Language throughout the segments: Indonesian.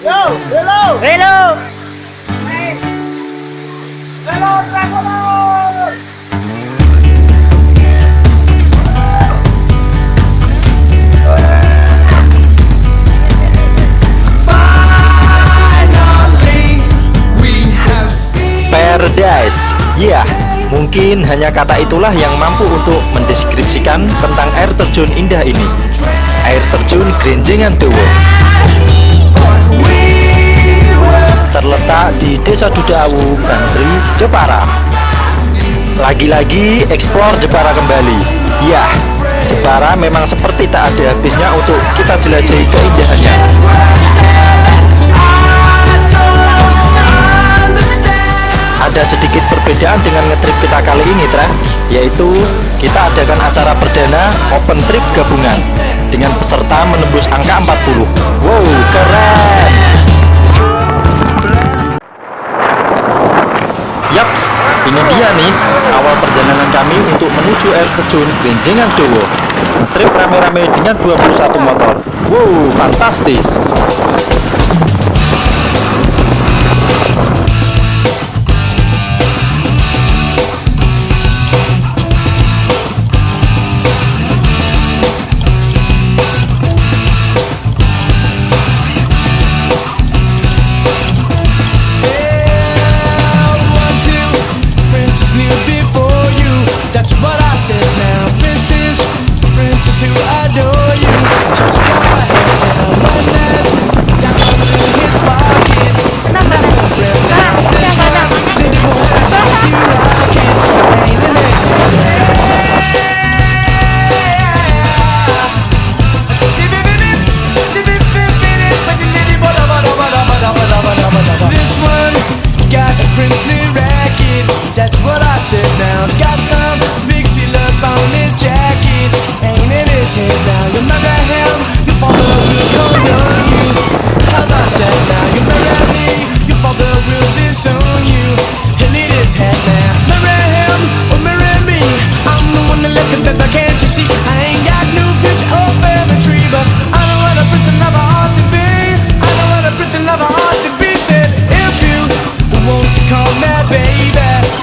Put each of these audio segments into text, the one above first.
Relo. Paradise. Ya, mungkin hanya kata itulah yang mampu untuk mendeskripsikan tentang air terjun indah ini. Air terjun Grenjengan Dowo. Terletak di Desa Dudawu, Bangsri, Jepara. Lagi-lagi eksplor Jepara kembali. Ya, Jepara memang seperti tak ada habisnya untuk kita jelajahi keindahannya. Ada sedikit perbedaan dengan ngetrip kita kali ini, Tref, yaitu kita adakan acara perdana open trip gabungan dengan peserta menembus angka 40. Wow, keren. Yaps, ini dia nih awal perjalanan kami untuk menuju air terjun Grenjengan Dowo. Trip rame-rame dengan 21 motor. Wow, fantastis.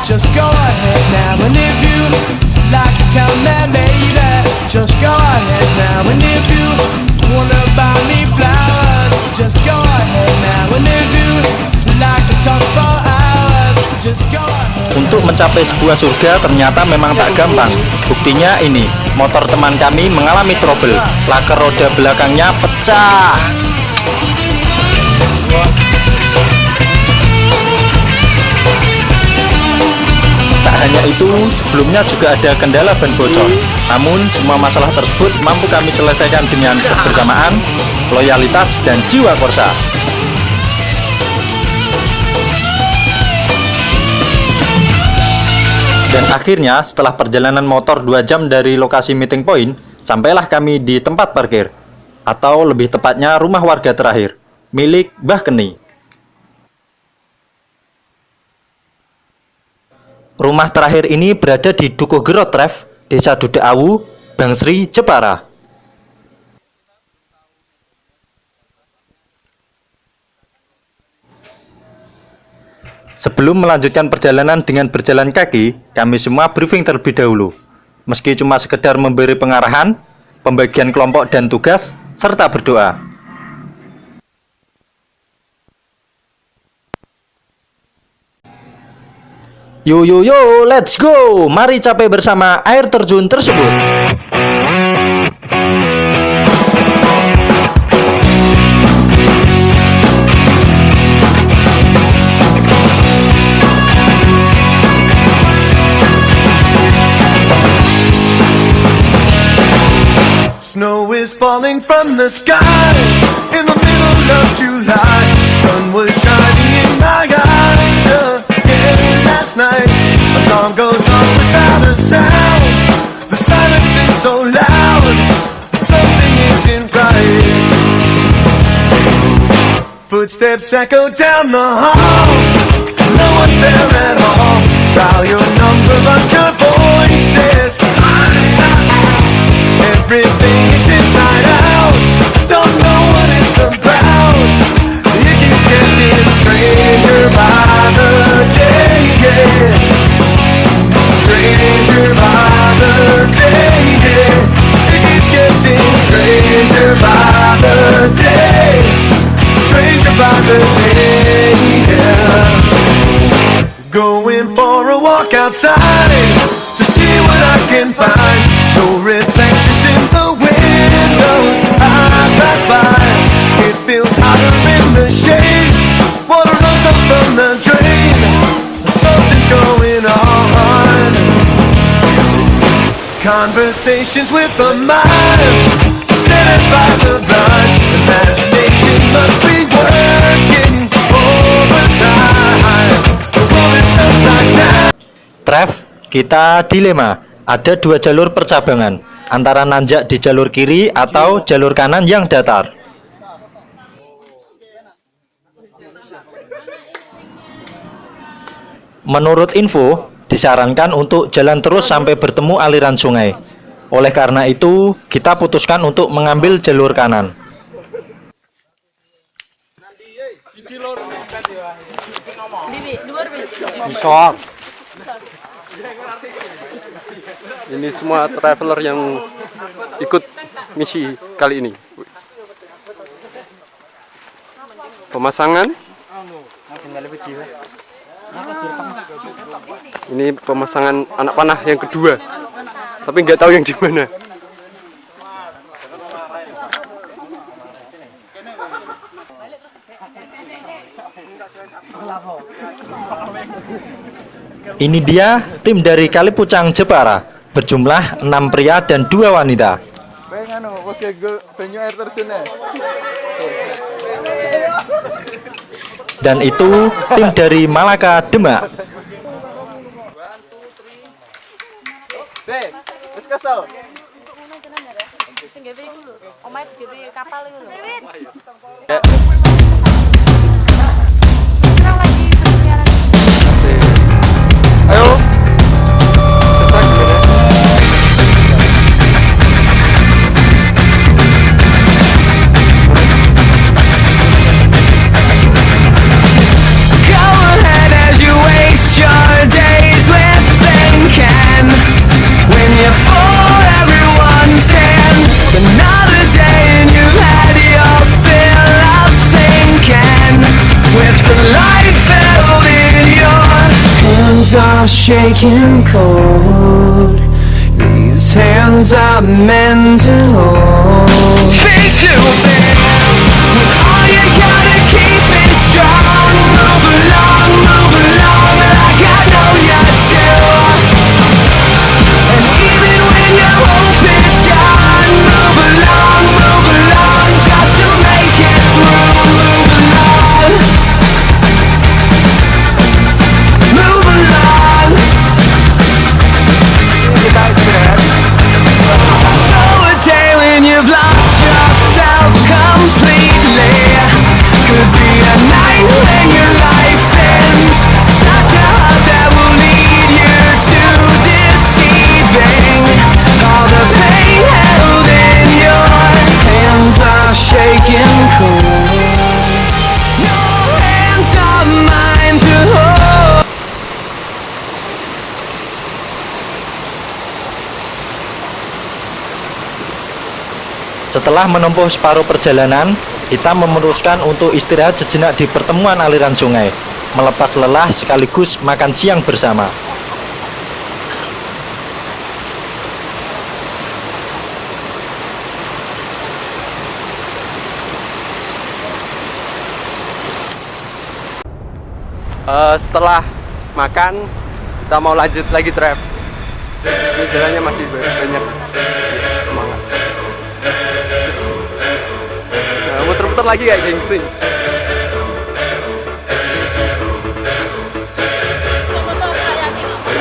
Just go ahead now, and if you like to tell me, baby, just go ahead now, and if you wanna buy me flowers, just go ahead now, and if you like to talk for hours, just go ahead. Untuk mencapai sebuah surga ternyata memang tak gampang. Buktinya ini, motor teman kami mengalami trouble, laker roda belakangnya pecah. Hanya itu, sebelumnya juga ada kendala ban bocor. Namun, semua masalah tersebut mampu kami selesaikan dengan kebersamaan, loyalitas, dan jiwa korsa. Dan akhirnya, setelah perjalanan motor 2 jam dari lokasi meeting point, sampailah kami di tempat parkir, atau lebih tepatnya rumah warga terakhir, milik Mbah Keni. Rumah terakhir ini berada di Dukuh Gero, Tref, Desa Dudawu, Bangsri, Jepara. Sebelum melanjutkan perjalanan dengan berjalan kaki, kami semua briefing terlebih dahulu. Meski cuma sekedar memberi pengarahan, pembagian kelompok dan tugas, serta berdoa. Yo, let's go! Mari capai bersama air terjun tersebut. Snow is falling from the sky in the middle of July. Sun was shining in my eyes again last night. Alarm goes on without a sound. The silence is so loud. Something isn't right. Footsteps echo down the hall. No one's there at all. Dial your number, but your voices. Everything is inside out. Don't know what it's about. You look outside to see what I can find. No reflections in the windows I pass by. It feels hotter in the shade. Water runs up from the drain. Something's going on. Conversations with the mind, steadied by the blind. Imagination must be working overtime. The world is upside down. Trev, kita dilema. Ada dua jalur percabangan, antara nanjak di jalur kiri atau jalur kanan yang datar. Menurut info, disarankan untuk jalan terus sampai bertemu aliran sungai. Oleh karena itu, kita putuskan untuk mengambil jalur kanan. Sok. Ini semua traveler yang ikut misi kali ini. Pemasangan. Ini pemasangan anak panah yang kedua, tapi nggak tahu yang di mana. Ini dia tim dari Kalipucang Jepara, berjumlah 6 pria dan 2 wanita. Dan itu tim dari Malaka Demak. Ayo. Sesak gimana? Go ahead as you waste your days with thinking. When you're full, everyone's hands. Another day and you've had your fill of sinking. With the life held in your hands are shaking cold. These hands are meant to hold. Think too big. All you gotta keep is strong. Move along like I know you do. And even when your hope is gone, move along just to make it through. Move along. So a day when you've lost yourself completely could be a night when your life ends. Such a heart that will lead you to deceiving. All the pain held in your hands are shaking cold. Your hands are mine to hold. Setelah menempuh separuh perjalanan, kita memutuskan untuk istirahat sejenak di pertemuan aliran sungai, melepas lelah sekaligus makan siang bersama. Setelah makan, kita mau lanjut lagi, Trev. Ini jalannya masih banyak. Semangat. Nah, muter-muter lagi kayak gengsi.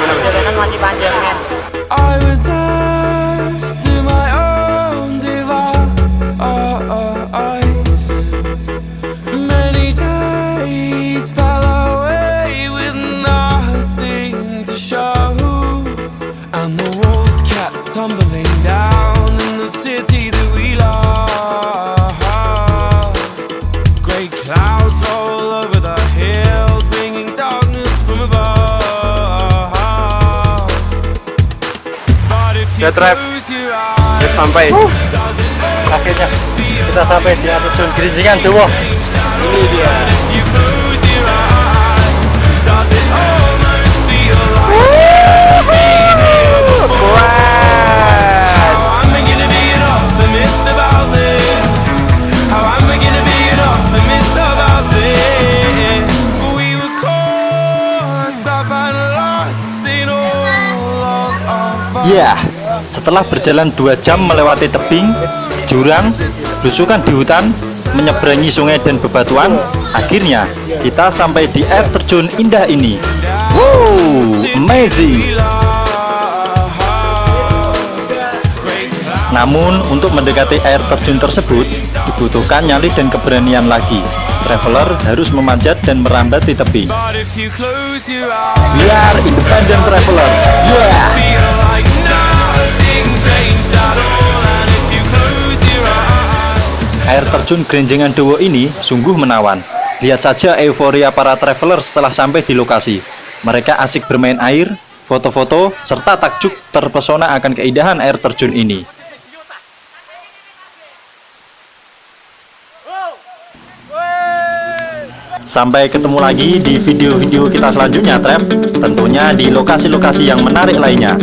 Perjalanan masih panjang kan? I was left to my own devices. Many days fell away with nothing to show, and the walls kept tumbling down in the city that we love. Great clouds roll over the hills, bringing darkness from above. Ya, Trev. Udah sampai. Akhirnya kita sampai di Atusun Gerinjingan Dewo. Ini dia. Ya, setelah berjalan 2 jam melewati tebing, jurang, belusukan di hutan, menyeberangi sungai dan bebatuan, akhirnya kita sampai di air terjun indah ini. Wow, amazing! Namun, untuk mendekati air terjun tersebut, dibutuhkan nyali dan keberanian lagi. Traveler harus memanjat dan merambat di tebing. We are independent travelers. Yeah! Air terjun Grenjengan Dowo ini sungguh menawan. Lihat saja euforia para traveler setelah sampai di lokasi. Mereka asik bermain air, foto-foto, serta takjub terpesona akan keindahan air terjun ini. Sampai ketemu lagi di video-video kita selanjutnya, Trev. Tentunya di lokasi-lokasi yang menarik lainnya.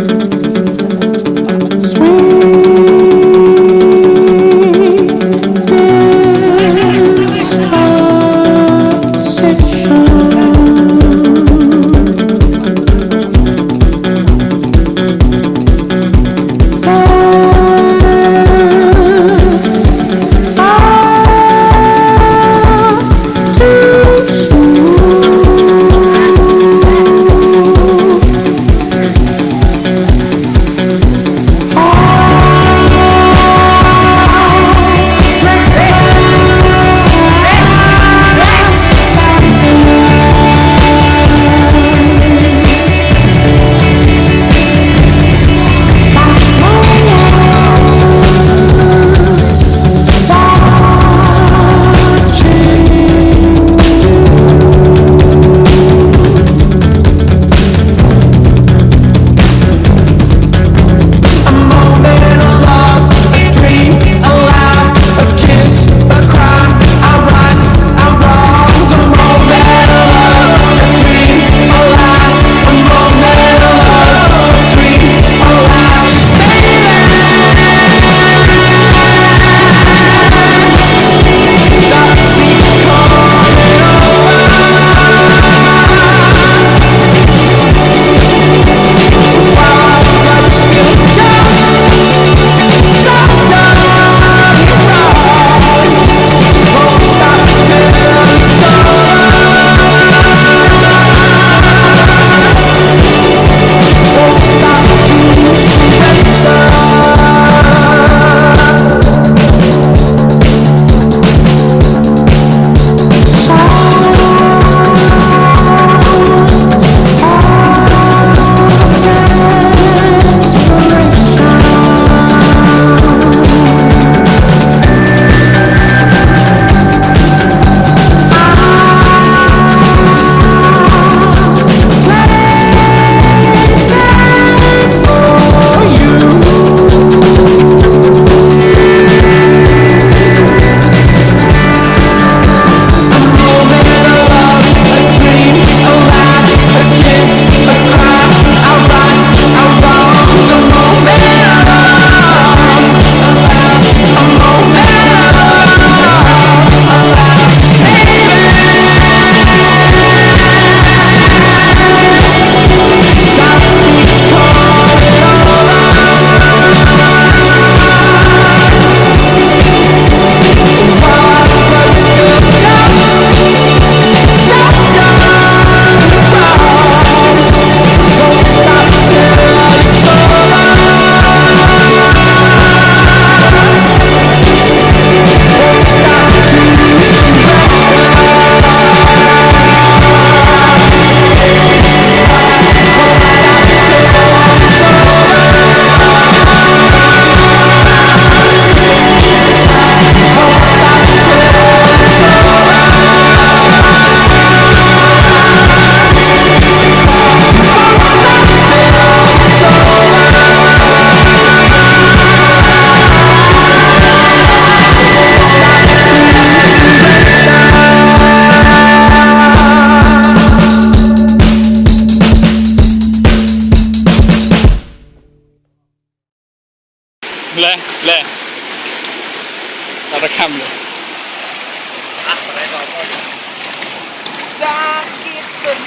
Bleh. Rekam loh. Sakit.